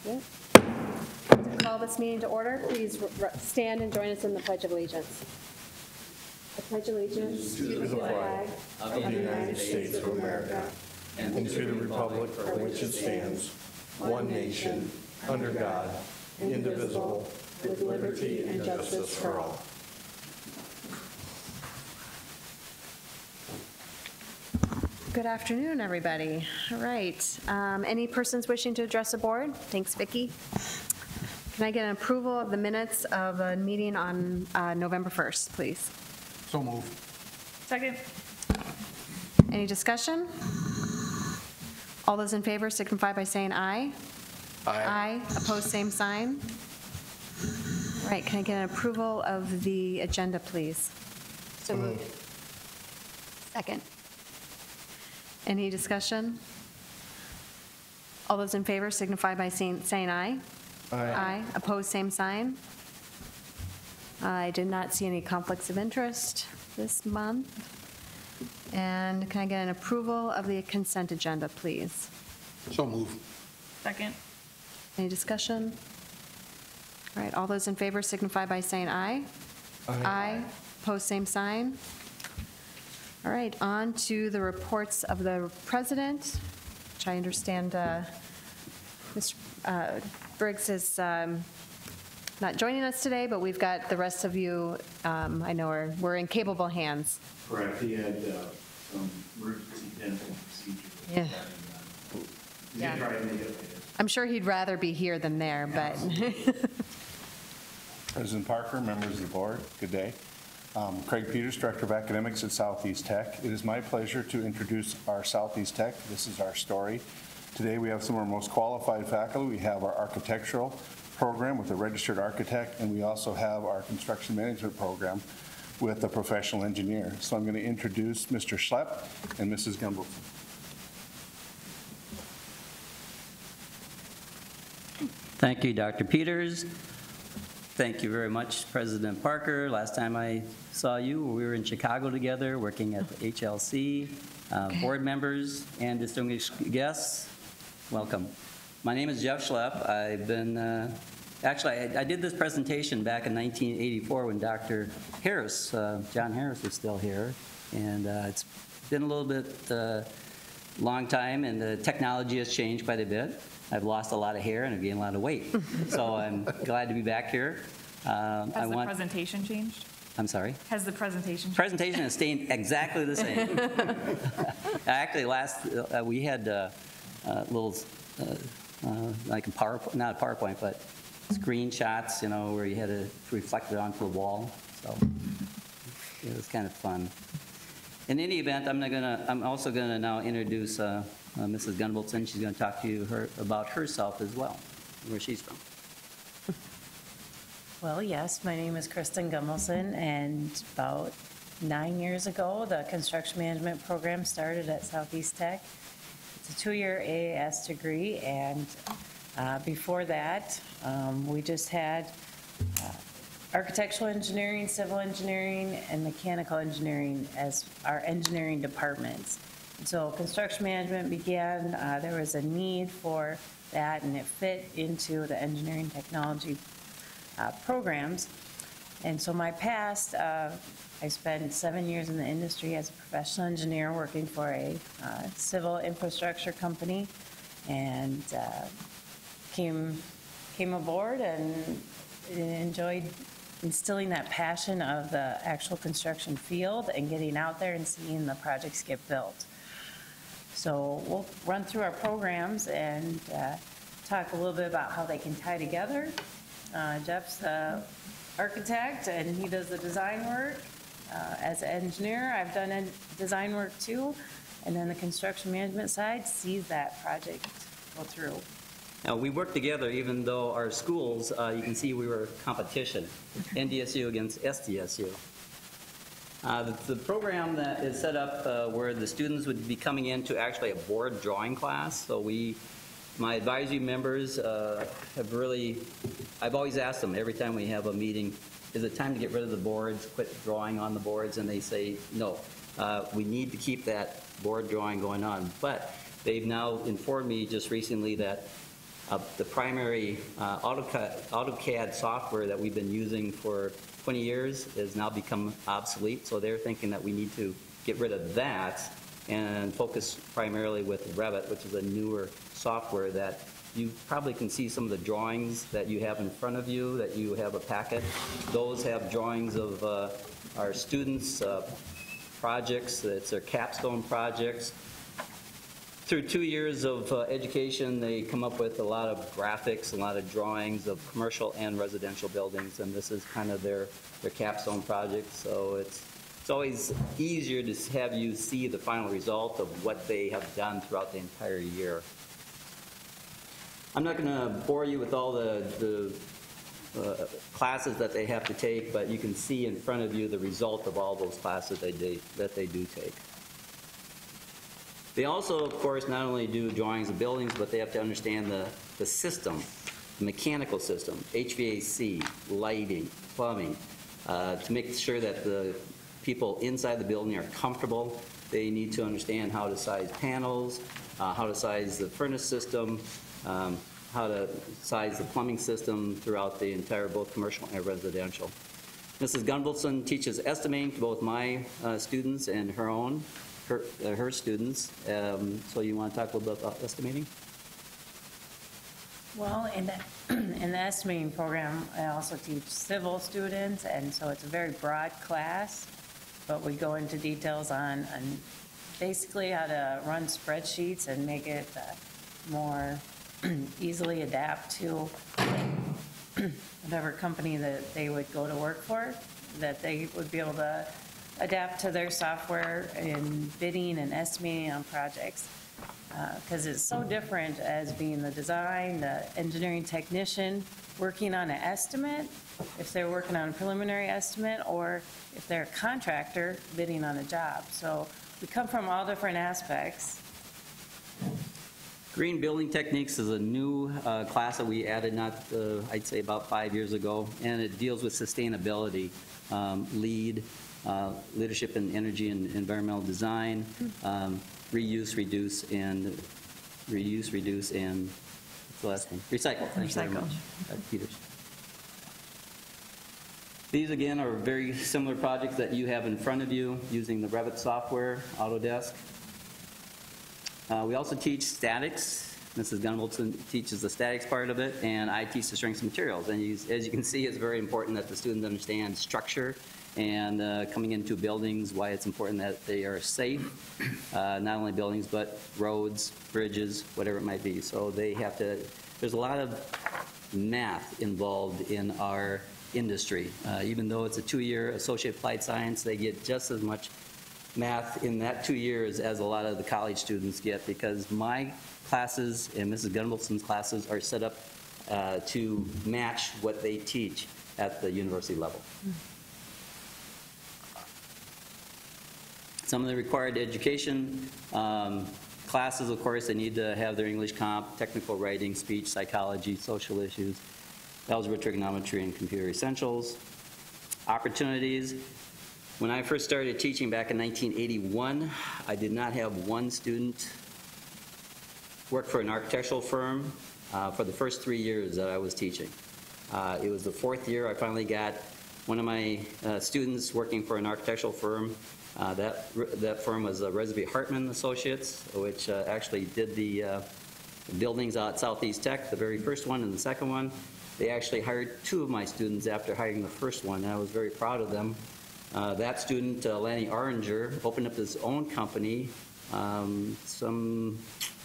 Yep. To call this meeting to order, please stand and join us in the Pledge of Allegiance. I pledge allegiance to the flag of the United States of America and to the republic for which it stands, one nation, under God, indivisible, with liberty and justice for all. Good afternoon, everybody. All right. Any persons wishing to address the board? Thanks, Vicki. Can I get an approval of the minutes of a meeting on November 1st, please? So moved. Second. Any discussion? All those in favor signify by saying aye. Aye. Aye. Opposed, same sign. All right. Can I get an approval of the agenda, please? So moved. Second. Any discussion? All those in favor signify by saying aye. Aye. Aye. Opposed, same sign. I did not see any conflicts of interest this month. And can I get an approval of the consent agenda, please? So moved. Second. Any discussion? All right, all those in favor signify by saying aye. Aye. Aye. Opposed, same sign. All right, on to the reports of the president, which I understand Mr. Briggs is not joining us today, but we've got the rest of you, I know we're in capable hands. Correct. He had some emergency dental procedure. Yeah. He's gonna try to make it later. I'm sure he'd rather be here than there, but. President Parker, members of the board, good day. Craig Peters, Director of Academics at Southeast Tech. It is my pleasure to introduce our Southeast Tech. This is our story. Today we have some of our most qualified faculty. We have our architectural program with a registered architect, and we also have our construction management program with a professional engineer. So I'm going to introduce Mr. Schlepp and Mrs. Gumbel. Thank you, Dr. Peters. Thank you very much, President Parker. Last time I saw you, we were in Chicago together working at the HLC. Board members and distinguished guests, welcome. My name is Jeff Schlepp. I've been, actually, I did this presentation back in 1984 when Dr. Harris, John Harris was still here. And it's been a little bit long time, and the technology has changed quite a bit. I've lost a lot of hair and I've gained a lot of weight. So I'm glad to be back here. Has the presentation changed? I'm sorry? Has the presentation changed? Presentation is staying exactly the same. Actually, we had little, like a PowerPoint, not a PowerPoint, but screenshots, you know, where you had to reflect it onto the wall. So it was kind of fun. In any event, I'm also gonna now introduce Mrs. Gunvalson. She's going to talk to you about herself as well, where she's from. Well, yes, my name is Kristen Gunvalson, and about 9 years ago, the construction management program started at Southeast Tech. It's a 2-year AAS degree, and before that, we just had architectural engineering, civil engineering, and mechanical engineering as our engineering departments. So construction management began, there was a need for that, and it fit into the engineering technology programs. And so my past, I spent 7 years in the industry as a professional engineer working for a civil infrastructure company, and came aboard and enjoyed instilling that passion of the actual construction field and getting out there and seeing the projects get built. So we'll run through our programs and talk a little bit about how they can tie together. Jeff's the architect and he does the design work. As an engineer, I've done design work too. And then the construction management side sees that project go through. Now, we work together even though our schools, you can see we were competition, NDSU against SDSU. The program that is set up where the students would be coming into actually a board drawing class. So my advisory members have really, I've always asked them every time we have a meeting, is it time to get rid of the boards, quit drawing on the boards? And they say, no, we need to keep that board drawing going on. But they've now informed me just recently that The primary AutoCAD software that we've been using for 20 years has now become obsolete, so they're thinking that we need to get rid of that and focus primarily with Revit, which is a newer software that you probably can see some of the drawings that you have in front of you, that you have a packet. Those have drawings of our students' projects. It's their capstone projects. Through 2 years of education, they come up with a lot of graphics, a lot of drawings of commercial and residential buildings, and this is kind of their capstone project. So it's always easier to have you see the final result of what they have done throughout the entire year. I'm not going to bore you with all the classes that they have to take, but you can see in front of you the result of all those classes that they do take. They also, of course, not only do drawings of buildings, but they have to understand the system, the mechanical system, HVAC, lighting, plumbing, to make sure that the people inside the building are comfortable. They need to understand how to size panels, how to size the furnace system, how to size the plumbing system throughout the entire, both commercial and residential. Mrs. Gunvalson teaches estimating to both my students and her students. So you want to talk a little bit about estimating? Well, in the estimating program, I also teach civil students, and so it's a very broad class, but we go into details on basically how to run spreadsheets and make it more easily adapt to whatever company that they would go to work for, that they would be able to adapt to their software in bidding and estimating on projects. Because it's so different as being the design, the engineering technician working on an estimate, if they're working on a preliminary estimate, or if they're a contractor bidding on a job. So we come from all different aspects. Green Building Techniques is a new class that we added, I'd say about 5 years ago, and it deals with sustainability, leadership in energy and environmental design, reuse, reduce, and what's the last one? Recycle. Thank you very much, Dr. Peters. These, again, are very similar projects that you have in front of you using the Revit software, Autodesk. We also teach statics. Mrs. Gunvalson teaches the statics part of it, and I teach the strengths of materials. And as you can see, it's very important that the students understand structure and coming into buildings, why it's important that they are safe, not only buildings, but roads, bridges, whatever it might be. So they have to, there's a lot of math involved in our industry. Even though it's a 2-year associate applied science, they get just as much math in that 2 years as a lot of the college students get, because my classes and Mrs. Gunvalson's classes are set up to match what they teach at the university level. Some of the required education classes, of course, they need to have their English comp, technical writing, speech, psychology, social issues, algebra, trigonometry, and computer essentials. Opportunities. When I first started teaching back in 1981, I did not have one student work for an architectural firm for the first 3 years that I was teaching. It was the 4th year I finally got one of my students working for an architectural firm. That firm was Resby Hartman Associates, which actually did the buildings out at Southeast Tech, the very first one and the second one. They actually hired 2 of my students after hiring the first one, and I was very proud of them. That student, Lanny Oringer, opened up his own company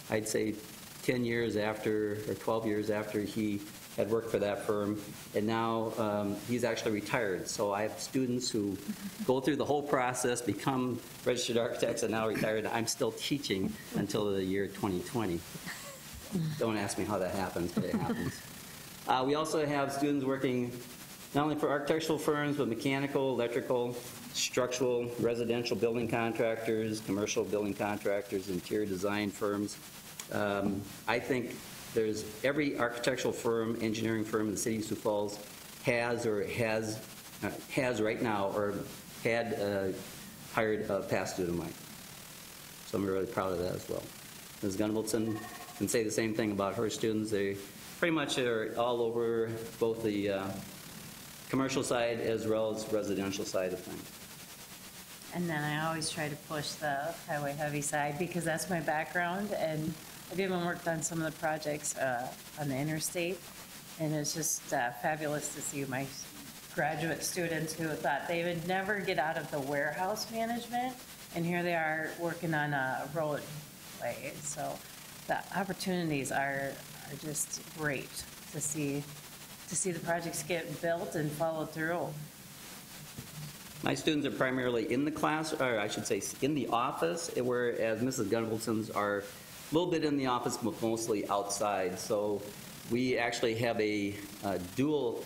I'd say 10 years after, or 12 years after he had worked for that firm, and now he's actually retired. So I have students who go through the whole process, become registered architects, and now retired. I'm still teaching until the year 2020. Don't ask me how that happens, but it happens. We also have students working not only for architectural firms, but mechanical, electrical, structural, residential building contractors, commercial building contractors, interior design firms. I think there's every architectural firm, engineering firm in the city of Sioux Falls has right now or had hired a past student of mine. So I'm really proud of that as well. Ms. Gunvalson can say the same thing about her students. They pretty much are all over both the commercial side as well as residential side of things. And then I always try to push the highway heavy side because that's my background. And I've even worked on some of the projects on the interstate. And it's just fabulous to see my graduate students who thought they would never get out of the warehouse management. And here they are working on a roadway. So the opportunities are just great to see the projects get built and followed through. My students are primarily in the class, or I should say in the office, whereas Mrs. Gunvalson's are a little bit in the office, but mostly outside. So we actually have a dual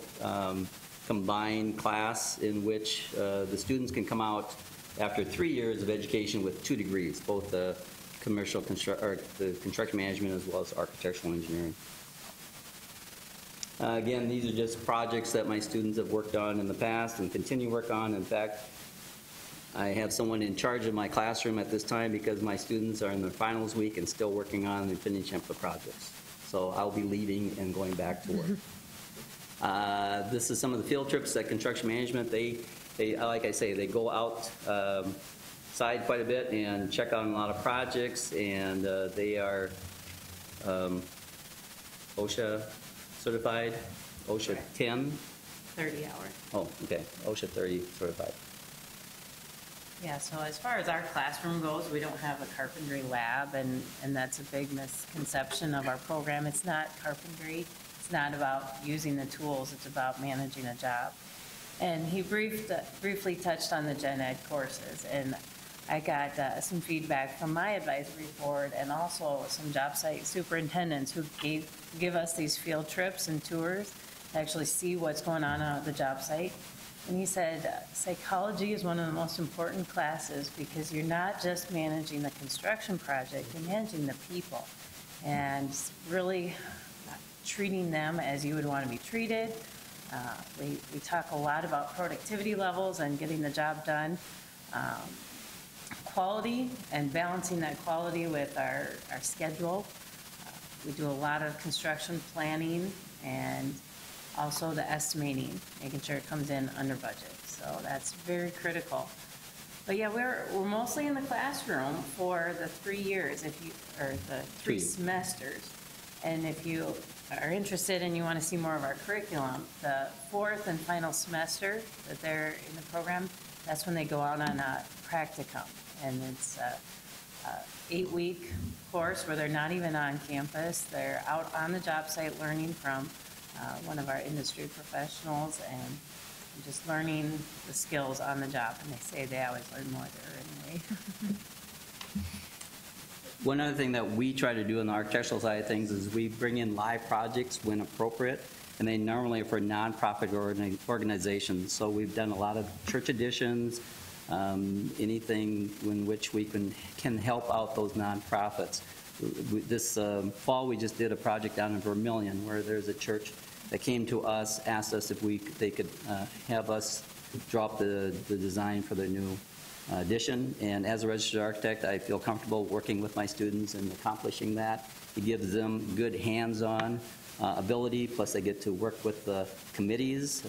combined class in which the students can come out after 3 years of education with 2 degrees, both the the construction management as well as architectural engineering. Again, these are just projects that my students have worked on in the past and continue to work on. In fact, I have someone in charge of my classroom at this time because my students are in their finals week and still working on and finishing up the projects. So I'll be leaving and going back to work. This is some of the field trips that construction management, they like I say, they go outside quite a bit and check out a lot of projects, and they are OSHA certified, OSHA 10. 30 hours. Oh, okay, OSHA 30 certified. Yeah, so as far as our classroom goes, we don't have a carpentry lab, and that's a big misconception of our program. It's not carpentry. It's not about using the tools. It's about managing a job. And he briefly touched on the gen ed courses, and I got some feedback from my advisory board and also some job site superintendents who give us these field trips and tours to actually see what's going on at the job site. And he said, psychology is one of the most important classes because you're not just managing the construction project, you're managing the people and really treating them as you would want to be treated. We talk a lot about productivity levels and getting the job done. Quality and balancing that quality with our schedule. We do a lot of construction planning and also the estimating, making sure it comes in under budget. So that's very critical. But yeah, we're mostly in the classroom for the 3 years, or the 3 semesters. And if you are interested and you want to see more of our curriculum, the 4th and final semester that they're in the program, that's when they go out on a practicum. And it's a 8-week course where they're not even on campus. They're out on the job site learning from one of our industry professionals and just learning the skills on the job. And they say they always learn more there anyway. One other thing that we try to do on the architectural side of things is we bring in live projects when appropriate, and they normally are for nonprofit organizations. So we've done a lot of church additions, anything in which we can help out those nonprofits. This fall, we just did a project down in Vermillion where there's a church that came to us, asked us if they could have us drop the design for their new addition. And as a registered architect, I feel comfortable working with my students and accomplishing that. It gives them good hands-on ability, plus they get to work with the committees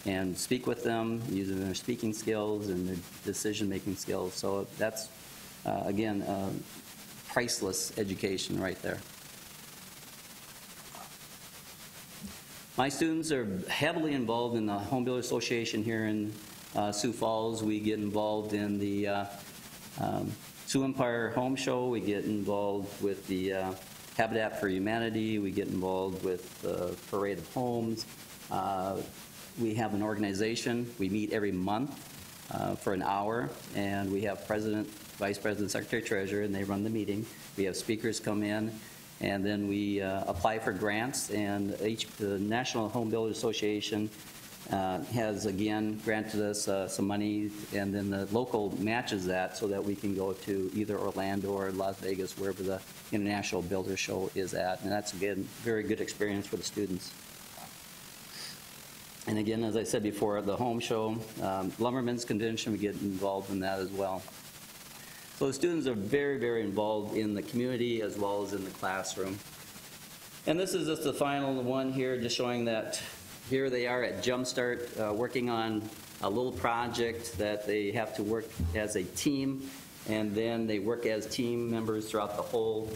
and speak with them using their speaking skills and their decision-making skills. So that's, again, priceless education right there. My students are heavily involved in the Home Builder Association here in Sioux Falls. We get involved in the Sioux Empire Home Show. We get involved with the Habitat for Humanity. We get involved with the Parade of Homes. We have an organization. We meet every month for an hour, and we have president, vice president, secretary, treasurer, and they run the meeting. We have speakers come in, and then we apply for grants, and the National Home Builders Association has, again, granted us some money, and then the local matches that so that we can go to either Orlando or Las Vegas, wherever the International Builder Show is at. And that's, again, very good experience for the students. And again, as I said before, the home show, Lumbermen's Convention, we get involved in that as well. So the students are very, very involved in the community as well as in the classroom. And this is just the final one here, just showing that here they are at Jumpstart, working on a little project that they have to work as a team, and then they work as team members throughout the whole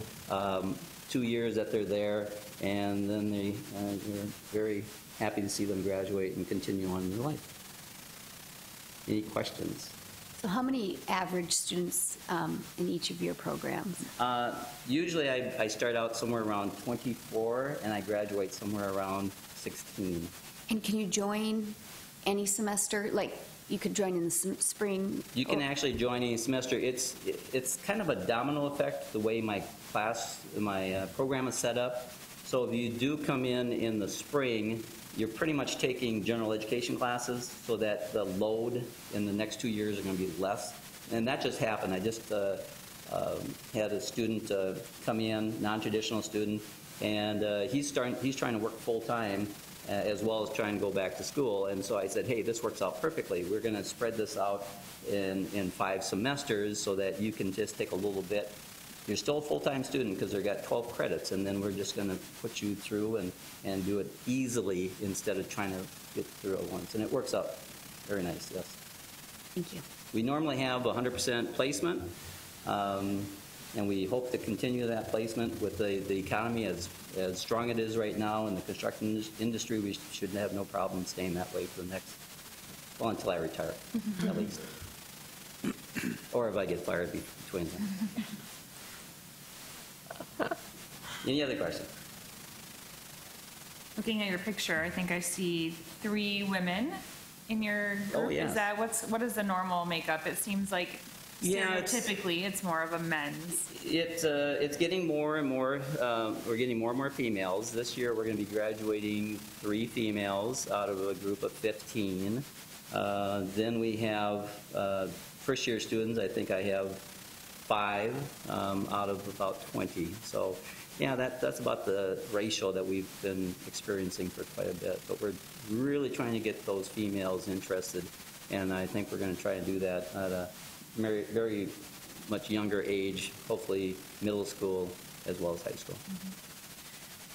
2 years that they're there, and then we're very happy to see them graduate and continue on in their life. Any questions? So how many average students in each of your programs? Usually I start out somewhere around 24, and I graduate somewhere around 16. And can you join any semester? Like, you could join in the spring? You can actually join any semester. It's kind of a domino effect, the way my program is set up. So if you do come in the spring, you're pretty much taking general education classes so that the load in the next 2 years are going to be less. And that just happened. I just had a student come in, non-traditional student, and he's trying to work full-time as well as trying to go back to school. And so I said, hey, this works out perfectly. We're going to spread this out in 5 semesters so that you can just take a little bit. You're still a full-time student because they've got 12 credits, and then we're just going to put you through and do it easily instead of trying to get through it once. And it works out very nice, yes. Thank you. We normally have 100% placement, and we hope to continue that placement with the economy as strong it is right now in the construction industry. We should have no problem staying that way for the next, well, until I retire, at least. Or if I get fired between them. Any other questions? Looking at your picture, I think I see 3 women in your group. Oh, yeah. Is that what is the normal makeup? It seems like Yeah, stereotypically it's more of a men's. It's getting more and more, we're getting more and more females. This year we're going to be graduating 3 females out of a group of 15. Then we have first year students. I think I have 5 out of about 20. So yeah, that's about the ratio that we've been experiencing for quite a bit. But we're really trying to get those females interested, and I think we're going to try to do that at a very, very much younger age, hopefully middle school as well as high school.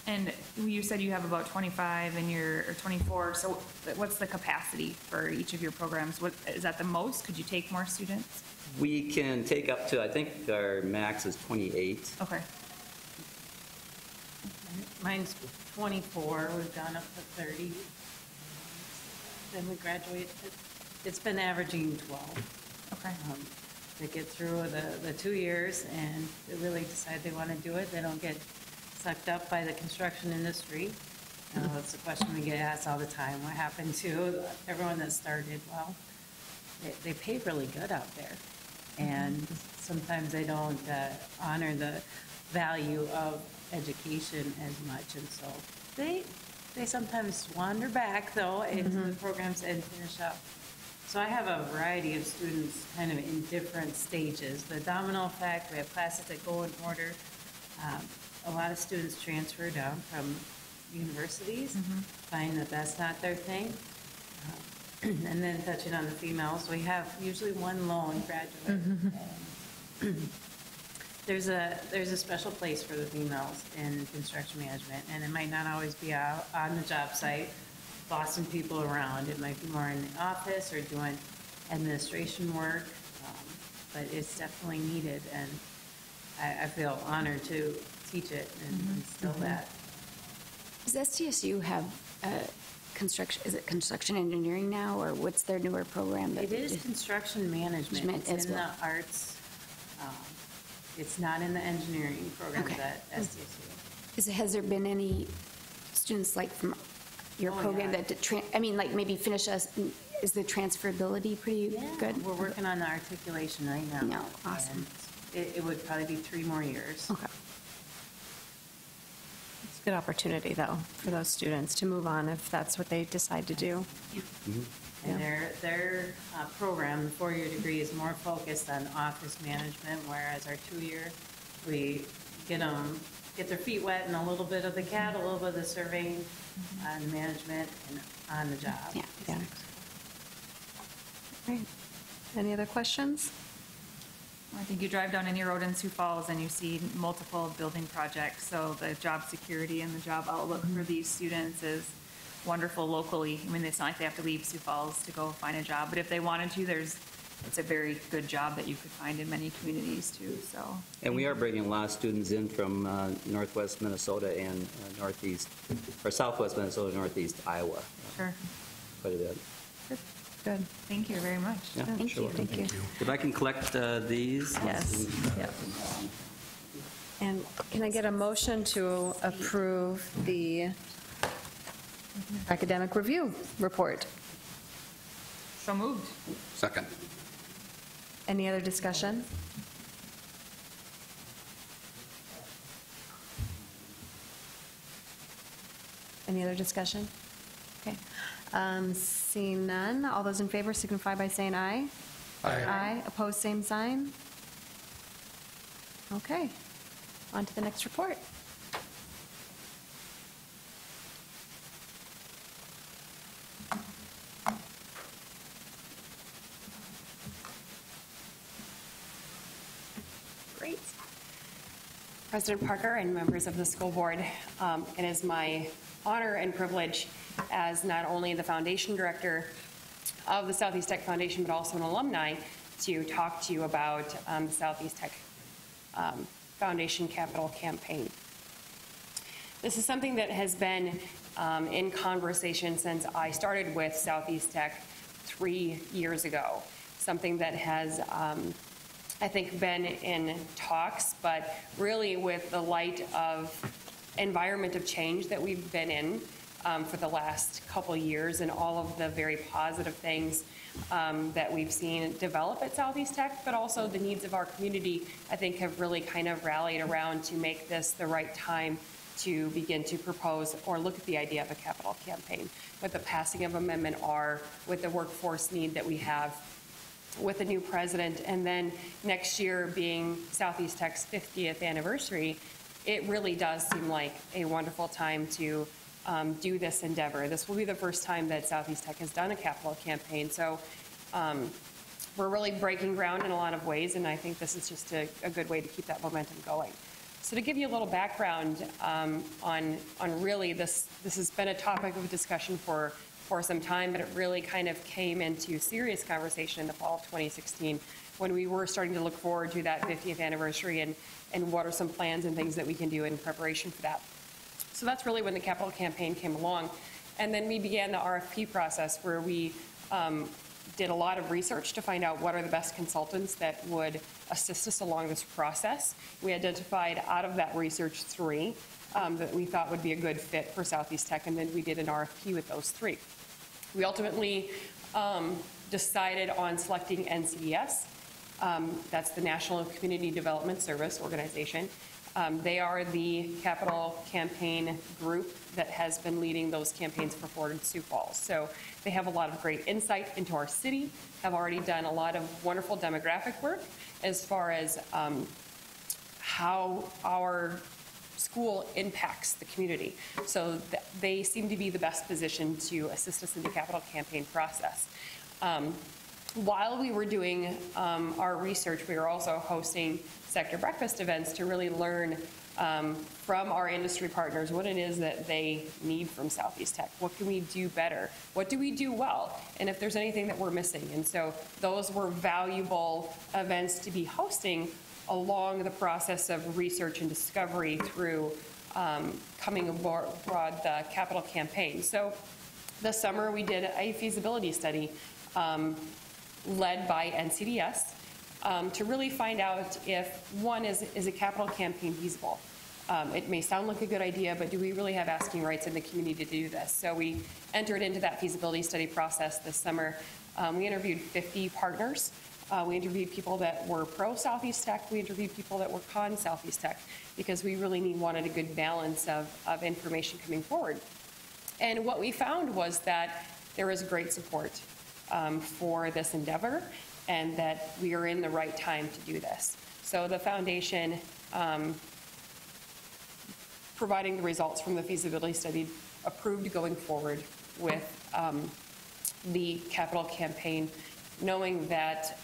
And you said you have about 25 in your, or 24, so what's the capacity for each of your programs? What, is that the most? Could you take more students? We can take up to, I think our max is 28. Okay. Mine's 24, we've gone up to 30. Then we graduate, it's been averaging 12. Okay. They get through the 2 years and they really decide they want to do it. They don't get sucked up by the construction industry. That's the question we get asked all the time. What happened to everyone that started? Well, they pay really good out there. And sometimes they don't honor the value of education as much. And so they sometimes wander back, though, into the programs and finish up. So I have a variety of students kind of in different stages. The domino effect, we have classes that go in order. A lot of students transfer down from universities, find that that's not their thing. And then touching on the females, we have usually one lone graduate. And there's a special place for the females in construction management, and it might not always be out on the job site, bossing people around. It might be more in the office or doing administration work, but it's definitely needed, and I feel honored to teach it and instill that. Does SDSU have construction, is it construction engineering now, or what's their newer program? It is construction management. It's as in well. the arts. It's not in the engineering programs Okay. at SDSU. Has there been any students like from your Oh, program yeah. that, like maybe finish us, is the transferability pretty good? We're working on the articulation right now. No, awesome. And it would probably be 3 more years. Okay. It's a good opportunity, though, for those students to move on if that's what they decide to do. And their program, the 4-year degree, is more focused on office management, whereas our 2-year, we get their feet wet in a little bit of the CAD, a little bit of the surveying, and management, and on the job. Yeah. Great. Any other questions? I think you drive down any road in Sioux Falls and you see multiple building projects, so the job security and the job outlook for these students is wonderful locally. I mean, it's not like they have to leave Sioux Falls to go find a job, but if they wanted to, it's a very good job that you could find in many communities too, so. And we are bringing a lot of students in from northwest Minnesota and northeast, or southwest Minnesota, northeast Iowa. Sure. Quite a bit. Good. Thank you very much. Yeah, Thank sure. you. Thank you. If I can collect these. Yes. Yep. And can I get a motion to approve the academic review report? So moved. Second. Any other discussion? Any other discussion? Okay. Seeing none, all those in favor signify by saying aye. Aye. Aye. Opposed, same sign. Okay. On to the next report. Great. President Parker and members of the school board, it is my honor and privilege as not only the foundation director of the Southeast Tech Foundation, but also an alumni, to talk to you about the Southeast Tech Foundation Capital Campaign. This is something that has been in conversation since I started with Southeast Tech 3 years ago, something that has I think been in talks, but really with the light of environment of change that we've been in for the last couple years, and all of the very positive things that we've seen develop at Southeast Tech, but also the needs of our community, I think have really kind of rallied around to make this the right time to begin to propose or look at the idea of a capital campaign. With the passing of Amendment R, with the workforce need that we have, with the new president, and then next year being Southeast Tech's 50th anniversary, it really does seem like a wonderful time to do this endeavor. This will be the first time that Southeast Tech has done a capital campaign, so we're really breaking ground in a lot of ways, and I think this is just a good way to keep that momentum going. So to give you a little background on really this has been a topic of discussion for some time, but it really kind of came into serious conversation in the fall of 2016 when we were starting to look forward to that 50th anniversary and what are some plans and things that we can do in preparation for that. So that's really when the capital campaign came along. And then we began the RFP process where we did a lot of research to find out what are the best consultants that would assist us along this process. We identified out of that research 3 that we thought would be a good fit for Southeast Tech, and then we did an RFP with those 3. We ultimately decided on selecting NCDS. That's the National Community Development Service Organization. They are the capital campaign group that has been leading those campaigns for Ford and Sioux Falls. So they have a lot of great insight into our city, have already done a lot of wonderful demographic work as far as how our school impacts the community. So they seem to be the best position to assist us in the capital campaign process. While we were doing our research, we were also hosting sector breakfast events to really learn from our industry partners what it is that they need from Southeast Tech. What can we do better? What do we do well? And if there's anything that we're missing. And so those were valuable events to be hosting along the process of research and discovery through coming aboard the capital campaign. So this summer we did a feasibility study led by NCDS to really find out if, one, is a capital campaign feasible? It may sound like a good idea, but do we really have asking rights in the community to do this? So we entered into that feasibility study process this summer. We interviewed 50 partners. We interviewed people that were pro-Southeast Tech. We interviewed people that were con-Southeast Tech, because we really wanted a good balance of information coming forward. And what we found was that there is great support for this endeavor, and that we are in the right time to do this. So the foundation, providing the results from the feasibility study, approved going forward with the capital campaign knowing that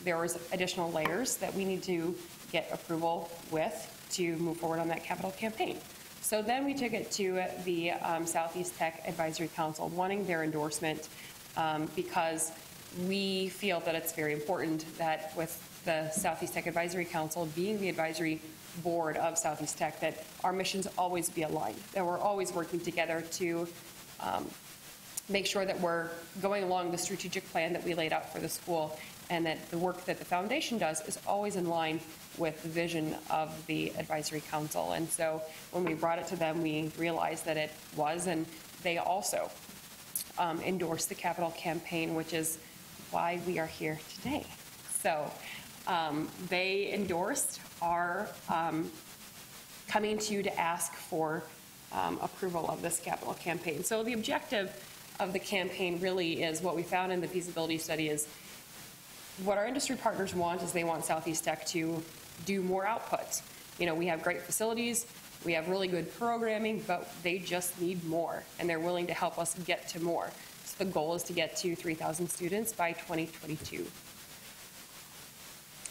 there was additional layers that we need to get approval with to move forward on that capital campaign. So then we took it to the Southeast Tech Advisory Council, wanting their endorsement because we feel that it's very important that with the Southeast Tech Advisory Council being the advisory board of Southeast Tech, that our missions always be aligned, that we're always working together to make sure that we're going along the strategic plan that we laid out for the school, and that the work that the foundation does is always in line with the vision of the advisory council. And so when we brought it to them, we realized that it was, and they also endorsed the capital campaign, which is why we are here today. So they endorsed our coming to you to ask for approval of this capital campaign. So the objective of the campaign really is what we found in the feasibility study is what our industry partners want is they want Southeast Tech to do more outputs. You know, we have great facilities, we have really good programming, but they just need more, and they're willing to help us get to more. So the goal is to get to 3,000 students by 2022.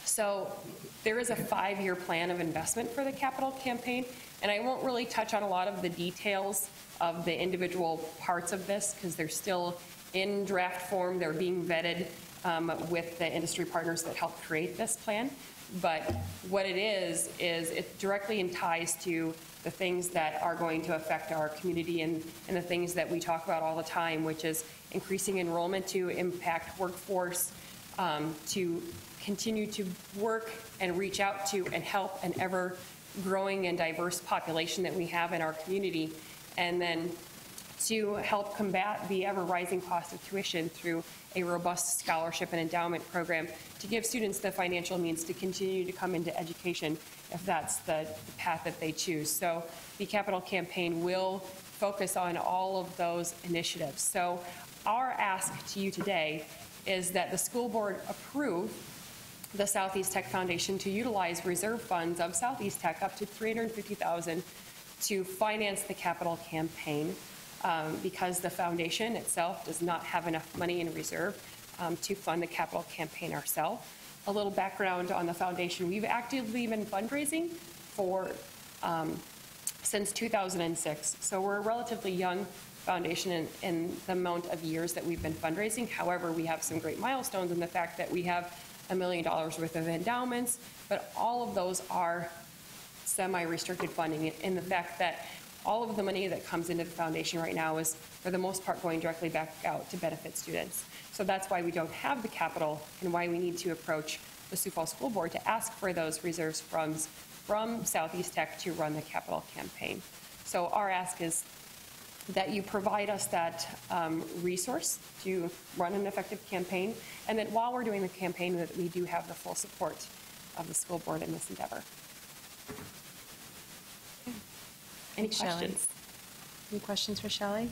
So there is a 5-year plan of investment for the capital campaign, and I won't really touch on a lot of the details of the individual parts of this because they're still in draft form. They're being vetted with the industry partners that helped create this plan. But what it is it directly ties to the things that are going to affect our community and the things that we talk about all the time, which is increasing enrollment to impact workforce, to continue to work and reach out to and help an ever growing and diverse population that we have in our community, and then to help combat the ever rising cost of tuition through a robust scholarship and endowment program to give students the financial means to continue to come into education if that's the path that they choose. So the capital campaign will focus on all of those initiatives. So our ask to you today is that the school board approve the Southeast Tech Foundation to utilize reserve funds of Southeast Tech up to $350,000 to finance the capital campaign because the foundation itself does not have enough money in reserve to fund the capital campaign ourselves. A little background on the foundation. We've actively been fundraising for since 2006. So we're a relatively young foundation in the amount of years that we've been fundraising. However, we have some great milestones in the fact that we have $1 million worth of endowments, but all of those are semi-restricted funding in the fact that all of the money that comes into the foundation right now is, for the most part, going directly back out to benefit students. So that's why we don't have the capital and why we need to approach the Sioux Falls School Board to ask for those reserves funds from Southeast Tech to run the capital campaign. So our ask is that you provide us that resource to run an effective campaign, and that while we're doing the campaign, that we do have the full support of the school board in this endeavor. Any questions? Any questions for Shelley?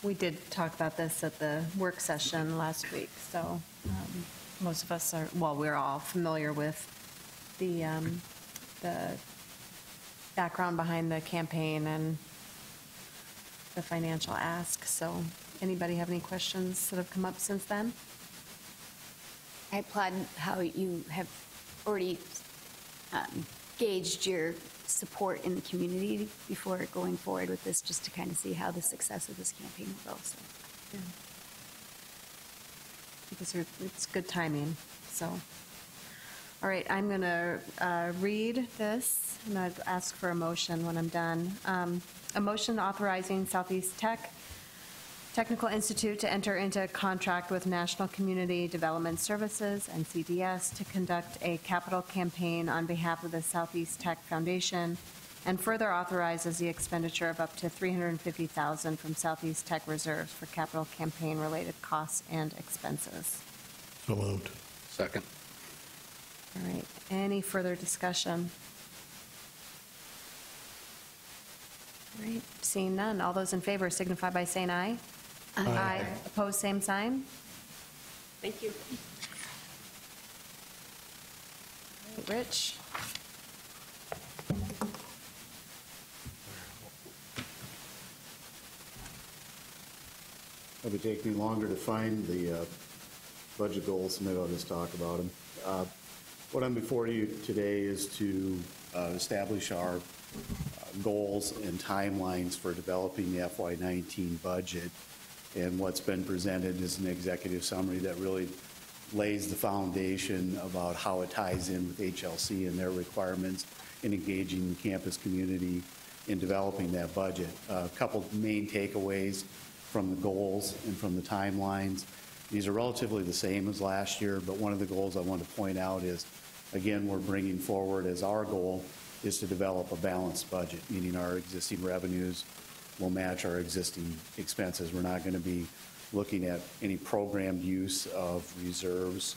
We did talk about this at the work session last week, so most of us are, well, we're all familiar with the background behind the campaign and the financial ask. So anybody have any questions that have come up since then? I applaud how you have already gauged your support in the community before going forward with this, just to kind of see how the success of this campaign will go. So, yeah. Because it's good timing. So, all right, I'm going to read this, and I'd ask for a motion when I'm done. A motion authorizing Southeast Technical Institute to enter into a contract with National Community Development Services, NCDS, to conduct a capital campaign on behalf of the Southeast Tech Foundation, and further authorizes the expenditure of up to $350,000 from Southeast Tech reserves for capital campaign-related costs and expenses. So moved. Second. All right, any further discussion? All right, seeing none, all those in favor signify by saying aye. Aye. Opposed, same sign. Thank you. All right, Rich. It'll take me longer to find the budget goals, maybe I'll just talk about them. What I'm before you today is to establish our goals and timelines for developing the FY19 budget. And what's been presented is an executive summary that really lays the foundation about how it ties in with HLC and their requirements in engaging the campus community in developing that budget. A couple of main takeaways from the goals and from the timelines. These are relatively the same as last year, but one of the goals I want to point out is, again, we're bringing forward as our goal is to develop a balanced budget, meaning our existing revenues will match our existing expenses. We're not going to be looking at any programmed use of reserves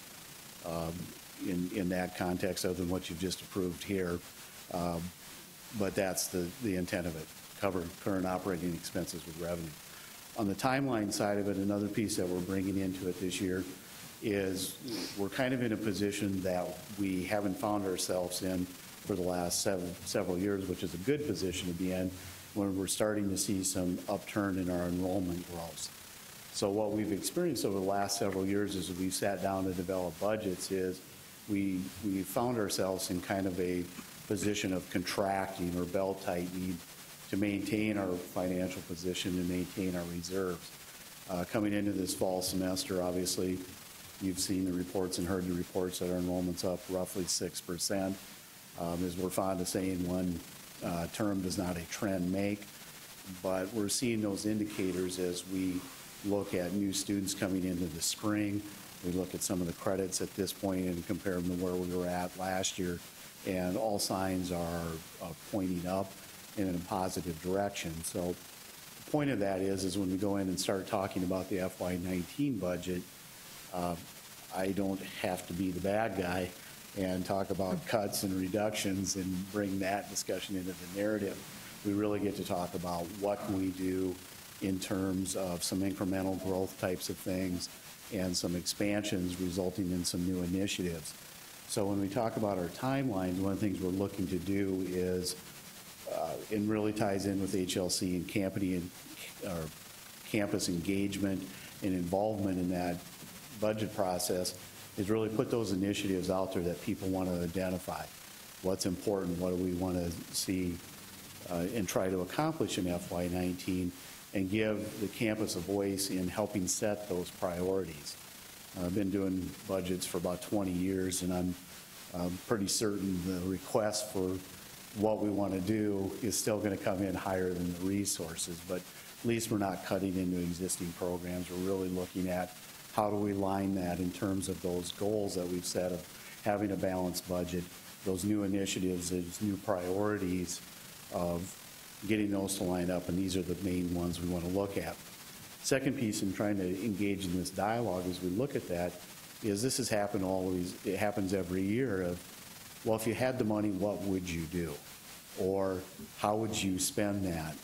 in that context other than what you've just approved here. But that's the intent of it, cover current operating expenses with revenue. On the timeline side of it, another piece that we're bringing into it this year is we're kind of in a position that we haven't found ourselves in for the last several years, which is a good position to be in when we're starting to see some upturn in our enrollment growth. So what we've experienced over the last several years as we've sat down to develop budgets is we found ourselves in kind of a position of contracting or belt-tightening to maintain our financial position and maintain our reserves. Coming into this fall semester, obviously, you've seen the reports and heard the reports that our enrollment's up roughly 6%. As we're fond of saying, one term does not a trend make, but we're seeing those indicators as we look at new students coming into the spring. We look at some of the credits at this point and compare them to where we were at last year, and all signs are pointing up in a positive direction. So the point of that is when we go in and start talking about the FY19 budget, I don't have to be the bad guy and talk about cuts and reductions and bring that discussion into the narrative. We really get to talk about what can we do in terms of some incremental growth types of things and some expansions resulting in some new initiatives. So when we talk about our timelines, one of the things we're looking to do is, and really ties in with HLC and campus engagement and involvement in that budget process, is really put those initiatives out there that people want to identify. What's important, what do we want to see and try to accomplish in FY19, and give the campus a voice in helping set those priorities. I've been doing budgets for about 20 years, and I'm pretty certain the request for what we want to do is still going to come in higher than the resources, but at least we're not cutting into existing programs. We're really looking at how do we line that in terms of those goals that we've set of having a balanced budget, those new initiatives, those new priorities of getting those to line up, and these are the main ones we want to look at. Second piece in trying to engage in this dialogue as we look at that is this has happened always, it happens every year of, well, if you had the money, what would you do? Or how would you spend that?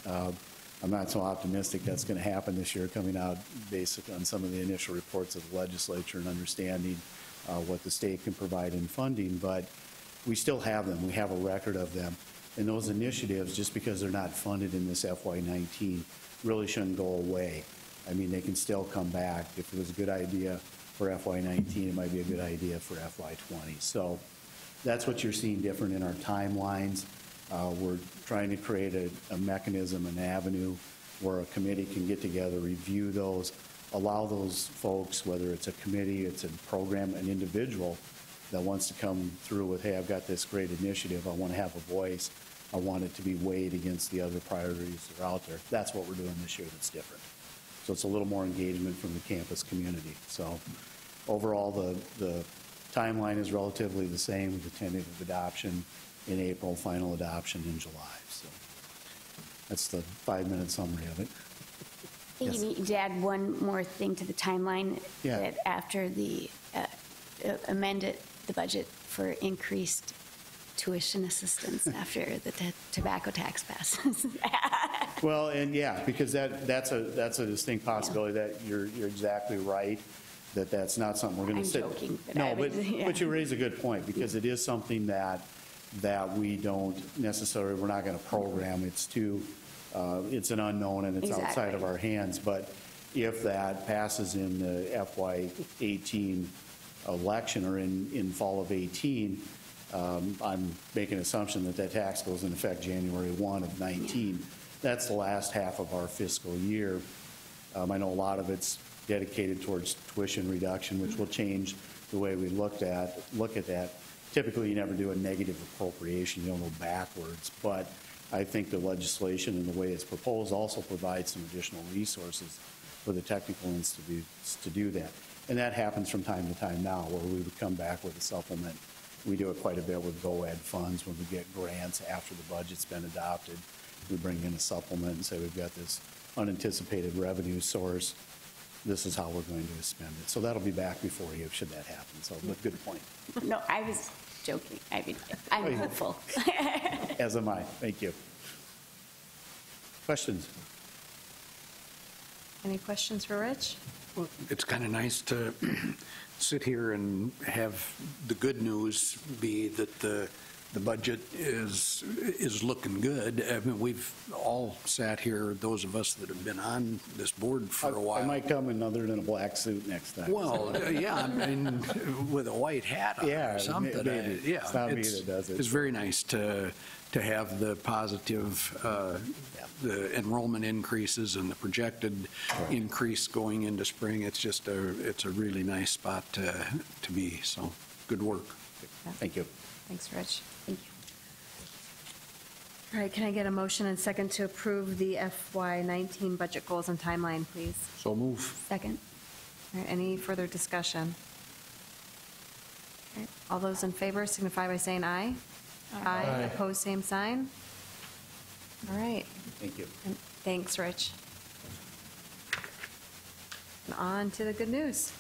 I'm not so optimistic that's going to happen this year, coming out based on some of the initial reports of the legislature and understanding what the state can provide in funding, but we still have them. We have a record of them. And those initiatives, just because they're not funded in this FY19, really shouldn't go away. I mean, they can still come back. If it was a good idea for FY19, it might be a good idea for FY20. So that's what you're seeing different in our timelines. We're trying to create a mechanism, an avenue where a committee can get together, review those, allow those folks, whether it's a committee, it's a program, an individual that wants to come through with, hey, I've got this great initiative, I want to have a voice, I want it to be weighed against the other priorities that are out there. That's what we're doing this year that's different. So it's a little more engagement from the campus community. So overall, the timeline is relatively the same, with the tentative adoption in April, final adoption in July. So that's the 5-minute summary of it. I think you need to add one more thing to the timeline. Yeah. That after the amended the budget for increased tuition assistance after the tobacco tax passes. Well, and yeah, because that's a distinct possibility that you're exactly right, that's not something we're going to I'm sit. joking, but No, I mean, yeah. but you raise a good point, because it is something that we don't necessarily, we're not going to program. It's too, it's an unknown and it's outside of our hands. But if that passes in the FY18 election or in fall of 18, I'm making an assumption that that tax goes into effect January 1 of 19. That's the last half of our fiscal year. I know a lot of it's dedicated towards tuition reduction, which will change the way we look at that. Typically, you never do a negative appropriation. You don't go backwards. But I think the legislation and the way it's proposed also provides some additional resources for the technical institutes to do that. And that happens from time to time now, where we would come back with a supplement. We do it quite a bit with GO-ED funds when we get grants after the budget's been adopted. We bring in a supplement and say we've got this unanticipated revenue source. This is how we're going to spend it. So that'll be back before you, should that happen. So, but good point. No, I was joking. I mean, I'm hopeful. As am I. Thank you. Questions? Any questions for Rich? Well, it's kind of nice to sit here and have the good news be that the budget is looking good. I mean, we've all sat here, those of us that have been on this board for a while. I might come in other than a black suit next time. Well, yeah, I mean, with a white hat on or something. Maybe. Yeah, it's not me that does it. It's very nice to have the positive, the enrollment increases and the projected increase going into spring. It's just it's a really nice spot to be. So, good work. Thank you. Thanks, Rich. Thank you. All right, can I get a motion and second to approve the FY19 budget goals and timeline, please? So move. Second. All right, any further discussion? All right, all those in favor signify by saying aye. Aye. Opposed, same sign. All right. Thank you. And thanks, Rich. And on to the good news.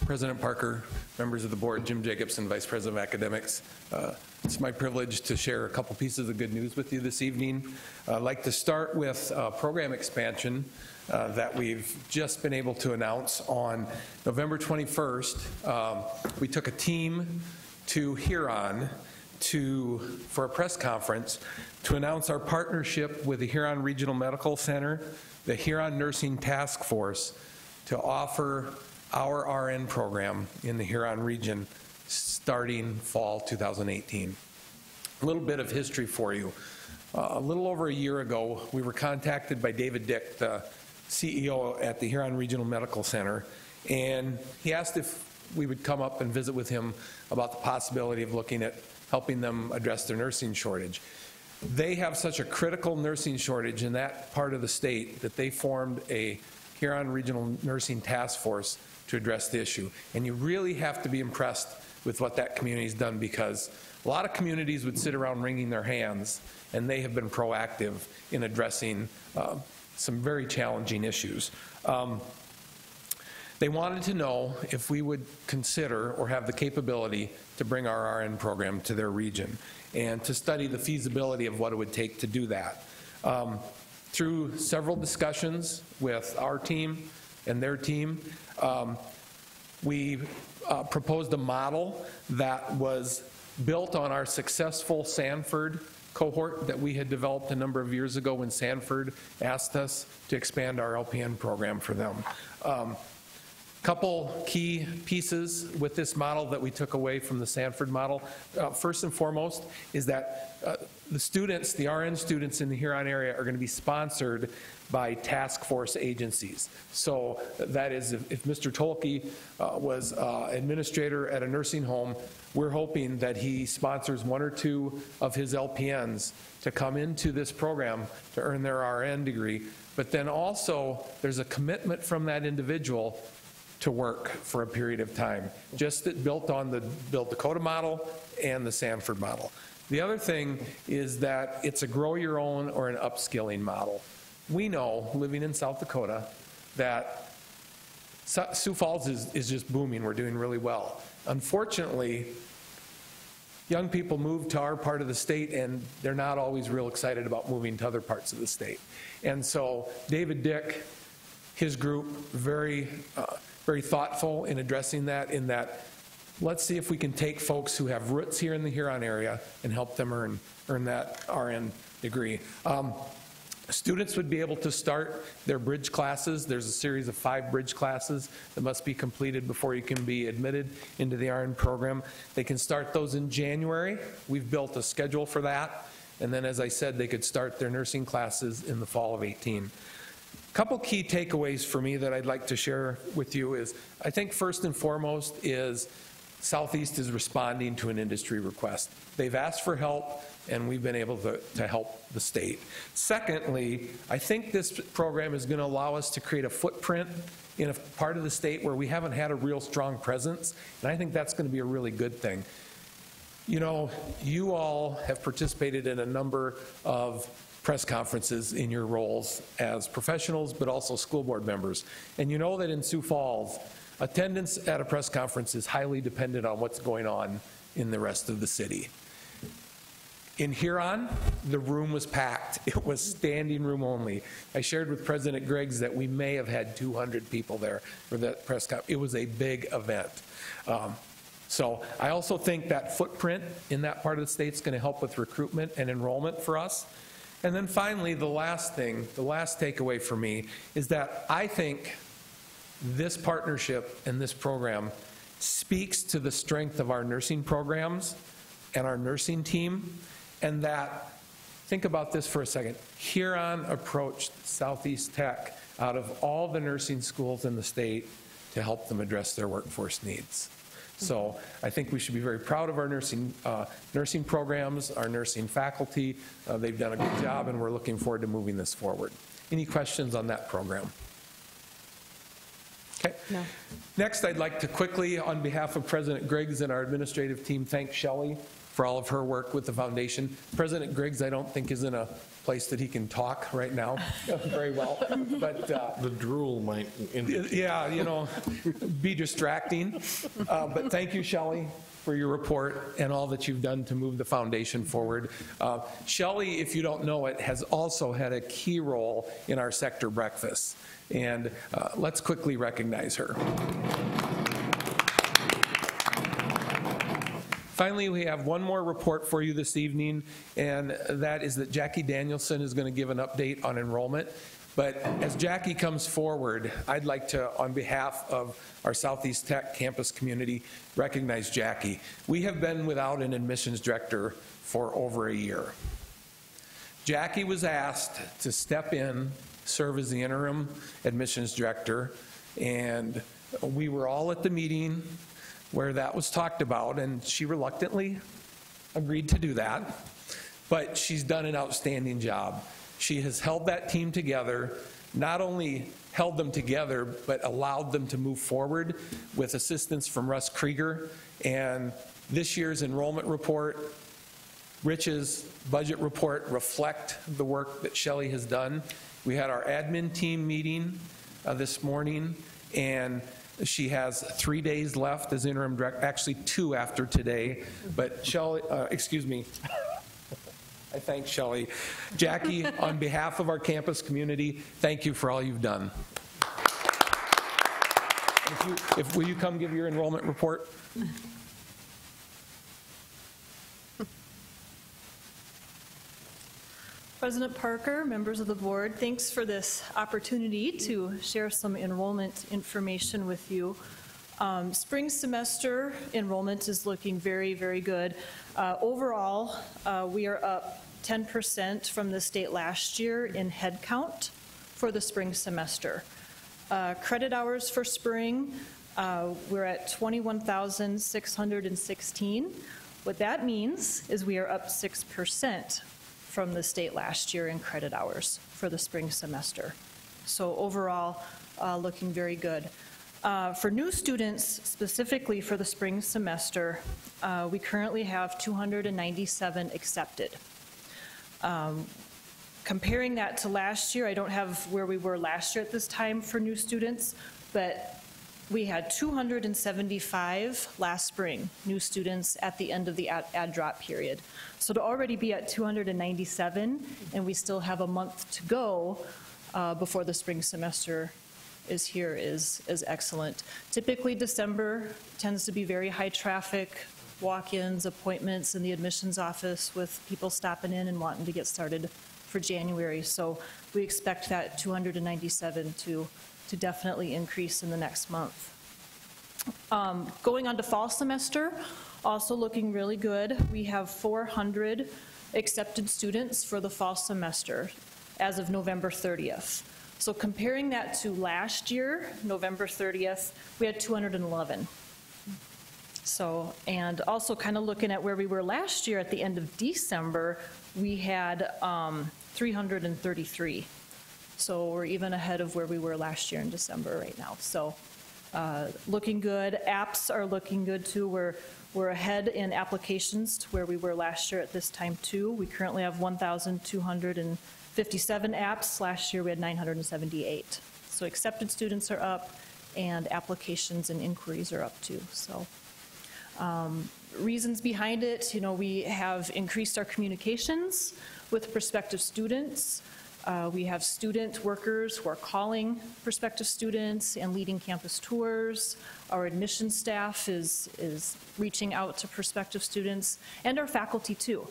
President Parker, members of the board, Jim Jacobson, Vice President of Academics. It's my privilege to share a couple pieces of good news with you this evening. I'd like to start with program expansion that we've just been able to announce on November 21st. We took a team to Huron for a press conference to announce our partnership with the Huron Regional Medical Center, the Huron Nursing Task Force, to offer our RN program in the Huron region starting fall 2018. A little bit of history for you. A little over a year ago, we were contacted by David Dick, the CEO at the Huron Regional Medical Center, and he asked if we would come up and visit with him about the possibility of looking at helping them address their nursing shortage. They have such a critical nursing shortage in that part of the state that they formed a Huron Regional Nursing Task Force to address the issue. And you really have to be impressed with what that community's done, because a lot of communities would sit around wringing their hands, and they have been proactive in addressing some very challenging issues. They wanted to know if we would consider or have the capability to bring our RN program to their region and to study the feasibility of what it would take to do that. Through several discussions with our team and their team, we proposed a model that was built on our successful Sanford cohort that we had developed a number of years ago when Sanford asked us to expand our LPN program for them. Couple key pieces with this model that we took away from the Sanford model. First and foremost is that the students, the RN students in the Huron area, are going to be sponsored by task force agencies. So that is, if Mr. Tolke was administrator at a nursing home, we're hoping that he sponsors one or two of his LPNs to come into this program to earn their RN degree. But then also, there's a commitment from that individual to work for a period of time, just that built on the Build Dakota model and the Sanford model. The other thing is that it's a grow your own or an upskilling model. We know, living in South Dakota, that Sioux Falls is just booming. We're doing really well. Unfortunately, young people move to our part of the state, and they're not always real excited about moving to other parts of the state. And so David Dick, his group, very thoughtful in addressing that, in that let's see if we can take folks who have roots here in the Huron area and help them earn that RN degree. Students would be able to start their bridge classes. There's a series of 5 bridge classes that must be completed before you can be admitted into the RN program. They can start those in January. We've built a schedule for that. And then, as I said, they could start their nursing classes in the fall of 18. A couple key takeaways for me that I'd like to share with you is, I think first and foremost is Southeast is responding to an industry request. They've asked for help, and we've been able to help the state. Secondly, I think this program is going to allow us to create a footprint in a part of the state where we haven't had a real strong presence, and I think that's going to be a really good thing. You know, you all have participated in a number of press conferences in your roles as professionals, but also school board members. And you know that in Sioux Falls, attendance at a press conference is highly dependent on what's going on in the rest of the city. In Huron, the room was packed. It was standing room only. I shared with President Griggs that we may have had 200 people there for that press conference. It was a big event. So I also think that footprint in that part of the state is going to help with recruitment and enrollment for us. And then finally, the last takeaway for me is that I think this partnership and this program speaks to the strength of our nursing programs and our nursing team, and that, think about this for a second, Huron approached Southeast Tech out of all the nursing schools in the state to help them address their workforce needs. So I think we should be very proud of our nursing programs, our nursing faculty. They've done a good job, and we're looking forward to moving this forward. Any questions on that program? Okay. No. Next, I'd like to quickly, on behalf of President Griggs and our administrative team, thank Shelley for all of her work with the foundation. President Griggs, I don't think, is in a place that he can talk right now very well, but the drool might indicate. Yeah, you know, be distracting. But thank you, Shelley, for your report and all that you've done to move the foundation forward. Shelley, if you don't know it, has also had a key role in our sector breakfasts, and let's quickly recognize her. Finally, we have one more report for you this evening, and that is that Jackie Danielson is going to give an update on enrollment. But as Jackie comes forward, I'd like to, on behalf of our Southeast Tech campus community, recognize Jackie. We have been without an admissions director for over a year. Jackie was asked to step in, serve as the interim admissions director, and we were all at the meeting where that was talked about, and she reluctantly agreed to do that. But she's done an outstanding job. She has held that team together, not only held them together, but allowed them to move forward with assistance from Russ Krieger. And this year's enrollment report, Rich's budget report reflect the work that Shelley has done. We had our admin team meeting this morning, and she has 3 days left as interim director, actually 2 after today. But Shelley, excuse me, I thank Shelley. Jackie, on behalf of our campus community, thank you for all you've done. Will you come give your enrollment report? President Parker, members of the board, thanks for this opportunity to share some enrollment information with you. Spring semester enrollment is looking very, very good. Overall, we are up 10% from the state last year in head count for the spring semester. Credit hours for spring, we're at 21,616. What that means is we are up 6% from the state last year in credit hours for the spring semester. So overall, looking very good. For new students, specifically for the spring semester, we currently have 297 accepted. Comparing that to last year, I don't have where we were last year at this time for new students, but we had 275 last spring, new students at the end of the add drop period. So to already be at 297, and we still have a month to go before the spring semester here is excellent. Typically, December tends to be very high traffic, walk-ins, appointments in the admissions office with people stopping in and wanting to get started for January. So we expect that 297 to definitely increase in the next month. Going on to fall semester, also looking really good. We have 400 accepted students for the fall semester as of November 30th. So comparing that to last year, November 30th, we had 211. So, and also kind of looking at where we were last year at the end of December, we had 333. So we're even ahead of where we were last year in December right now. So looking good. Apps are looking good too. We're ahead in applications to where we were last year at this time too. We currently have 1,257 apps. Last year we had 978. So accepted students are up and applications and inquiries are up too. So reasons behind it, we have increased our communications with prospective students. We have student workers who are calling prospective students and leading campus tours. Our admissions staff is reaching out to prospective students, and our faculty too.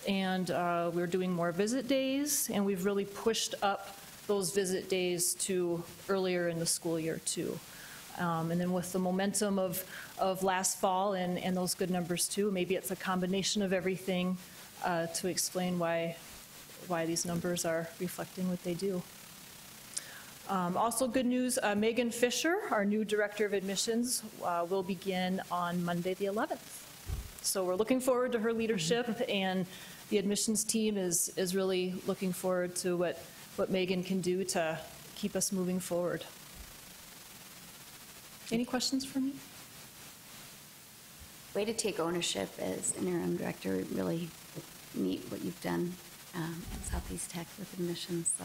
And we're doing more visit days, and we've really pushed up those visit days to earlier in the school year too. And then with the momentum of last fall and those good numbers too, maybe it's a combination of everything to explain why these numbers are reflecting what they do. Also good news, Megan Fisher, our new Director of Admissions, will begin on Monday the 11th. So we're looking forward to her leadership, and the admissions team is really looking forward to what Megan can do to keep us moving forward. Any questions for me? Way to take ownership as interim director. Really neat what you've done at Southeast Tech with admissions, so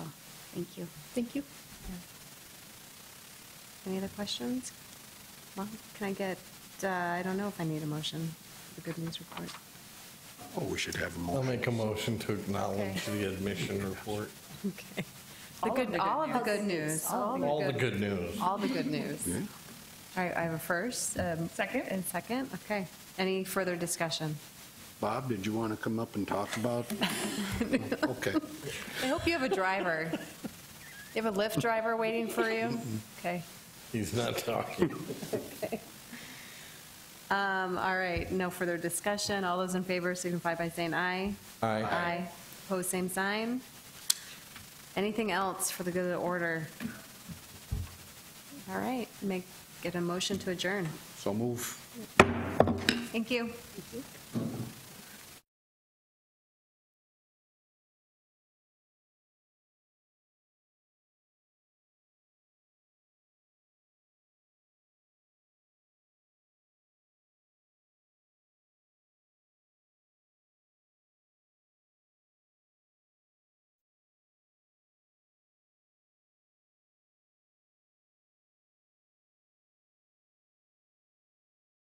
thank you. Thank you. Any other questions? Well, can I get, I don't know if I need a motion for the good news report. Oh, we should have a motion. I'll make a motion to acknowledge the admission report. Okay. All of the good news. All the good news. All the good news. Yeah. All right, I have a first, second, and second. Okay. Any further discussion? Bob, did you want to come up and talk about? Okay. I hope you have a driver. You have a Lyft driver waiting for you? Okay. He's not talking. Okay. All right, no further discussion. All those in favor signify by saying aye. Aye. Aye. Opposed, same sign. Anything else for the good of the order? All right, get a motion to adjourn. So move. Thank you.